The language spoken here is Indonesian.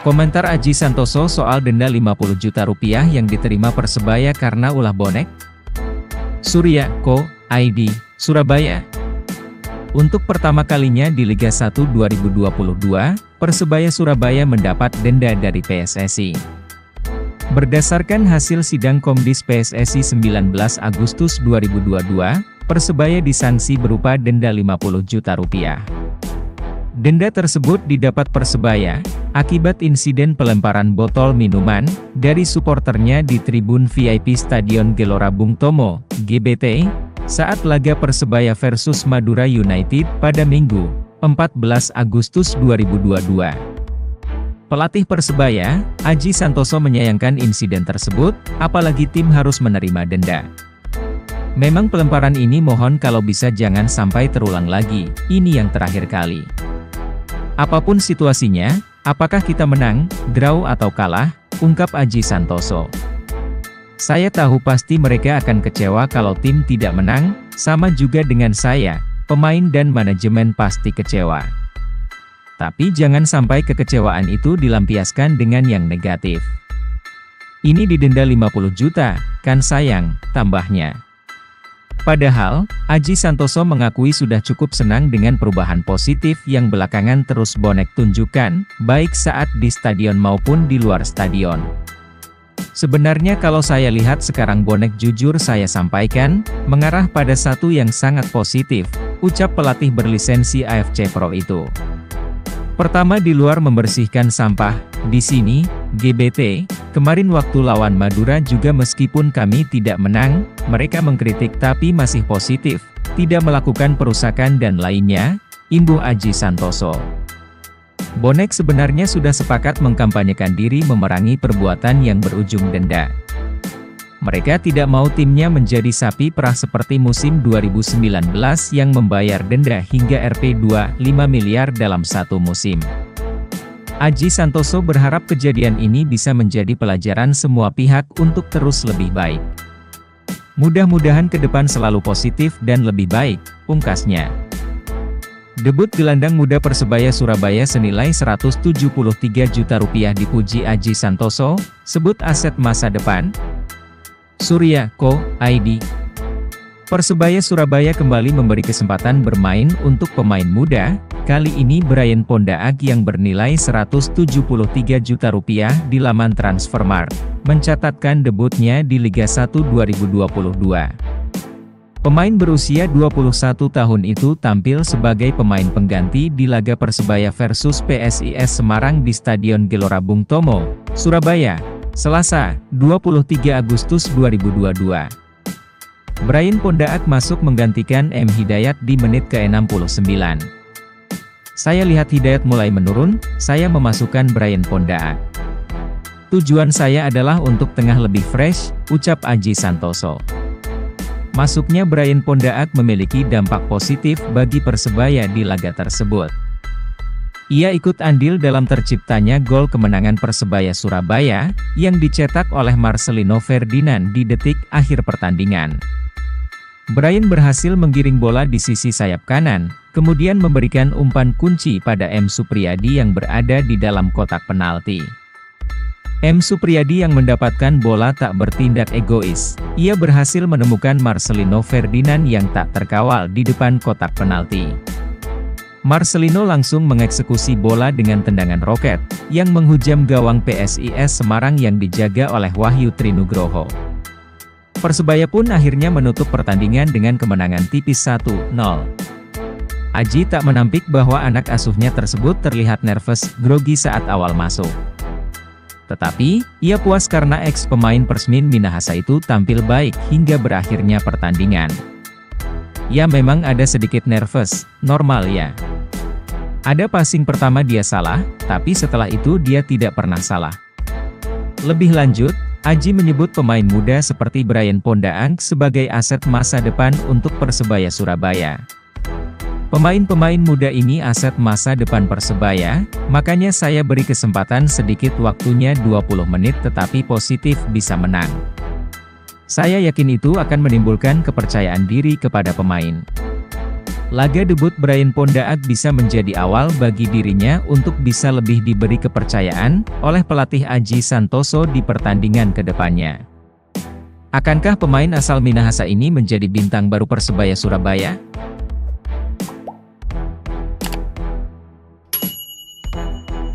Komentar Aji Santoso soal denda 50 juta rupiah yang diterima Persebaya karena ulah bonek? Surya, Co. ID, Surabaya. Untuk pertama kalinya di Liga 1 2022, Persebaya Surabaya mendapat denda dari PSSI. Berdasarkan hasil sidang Komdis PSSI 19 Agustus 2022, Persebaya disanksi berupa denda 50 juta rupiah. Denda tersebut didapat Persebaya akibat insiden pelemparan botol minuman dari suporternya di tribun VIP Stadion Gelora Bung Tomo, GBT, saat laga Persebaya versus Madura United pada Minggu, 14 Agustus 2022. Pelatih Persebaya, Aji Santoso menyayangkan insiden tersebut, apalagi tim harus menerima denda. Memang pelemparan ini mohon kalau bisa jangan sampai terulang lagi, ini yang terakhir kali. Apapun situasinya, apakah kita menang, draw atau kalah, ungkap Aji Santoso. Saya tahu pasti mereka akan kecewa kalau tim tidak menang, sama juga dengan saya, pemain dan manajemen pasti kecewa. Tapi jangan sampai kekecewaan itu dilampiaskan dengan yang negatif. Ini didenda 50 juta, kan sayang, tambahnya. Padahal, Aji Santoso mengakui sudah cukup senang dengan perubahan positif yang belakangan terus bonek tunjukkan, baik saat di stadion maupun di luar stadion. Sebenarnya kalau saya lihat sekarang bonek jujur saya sampaikan, mengarah pada satu yang sangat positif, ucap pelatih berlisensi AFC Pro itu. Pertama di luar membersihkan sampah, di sini, GBT, kemarin waktu lawan Madura juga meskipun kami tidak menang, mereka mengkritik tapi masih positif, tidak melakukan perusakan dan lainnya, imbuh Aji Santoso. Bonek sebenarnya sudah sepakat mengkampanyekan diri memerangi perbuatan yang berujung denda. Mereka tidak mau timnya menjadi sapi perah seperti musim 2019 yang membayar denda hingga Rp25 miliar dalam satu musim. Aji Santoso berharap kejadian ini bisa menjadi pelajaran semua pihak untuk terus lebih baik. Mudah-mudahan ke depan selalu positif dan lebih baik, pungkasnya. Debut gelandang muda Persebaya Surabaya senilai Rp173 juta dipuji Aji Santoso, sebut aset masa depan. Surya, Co. ID. Persebaya Surabaya kembali memberi kesempatan bermain untuk pemain muda, kali ini Bryan Pondaag yang bernilai Rp173 juta di laman Transfermarkt, mencatatkan debutnya di Liga 1 2022. Pemain berusia 21 tahun itu tampil sebagai pemain pengganti di laga Persebaya versus PSIS Semarang di Stadion Gelora Bung Tomo, Surabaya, Selasa, 23 Agustus 2022. Bryan Pondaag masuk menggantikan M. Hidayat di menit ke-69. Saya lihat Hidayat mulai menurun, saya memasukkan Bryan Pondaag. Tujuan saya adalah untuk tengah lebih fresh, ucap Aji Santoso. Masuknya Bryan Pondaag memiliki dampak positif bagi Persebaya di laga tersebut. Ia ikut andil dalam terciptanya gol kemenangan Persebaya Surabaya, yang dicetak oleh Marcelino Ferdinand di detik akhir pertandingan. Bryan berhasil menggiring bola di sisi sayap kanan, kemudian memberikan umpan kunci pada M. Supriyadi yang berada di dalam kotak penalti. M. Supriyadi yang mendapatkan bola tak bertindak egois, ia berhasil menemukan Marcelino Ferdinand yang tak terkawal di depan kotak penalti. Marcelino langsung mengeksekusi bola dengan tendangan roket, yang menghujam gawang PSIS Semarang yang dijaga oleh Wahyu Trinugroho. Persebaya pun akhirnya menutup pertandingan dengan kemenangan tipis 1-0. Aji tak menampik bahwa anak asuhnya tersebut terlihat nervous, grogi saat awal masuk. Tetapi, ia puas karena ex-pemain Persmin Minahasa itu tampil baik hingga berakhirnya pertandingan. Ya memang ada sedikit nervous, normal ya. Ada passing pertama dia salah, tapi setelah itu dia tidak pernah salah. Lebih lanjut, Aji menyebut pemain muda seperti Bryan Pondaag sebagai aset masa depan untuk Persebaya Surabaya. Pemain-pemain muda ini aset masa depan Persebaya, makanya saya beri kesempatan sedikit waktunya 20 menit tetapi positif bisa menang. Saya yakin itu akan menimbulkan kepercayaan diri kepada pemain. Laga debut Bryan Pondaat bisa menjadi awal bagi dirinya untuk bisa lebih diberi kepercayaan oleh pelatih Aji Santoso di pertandingan kedepannya. Akankah pemain asal Minahasa ini menjadi bintang baru Persebaya Surabaya?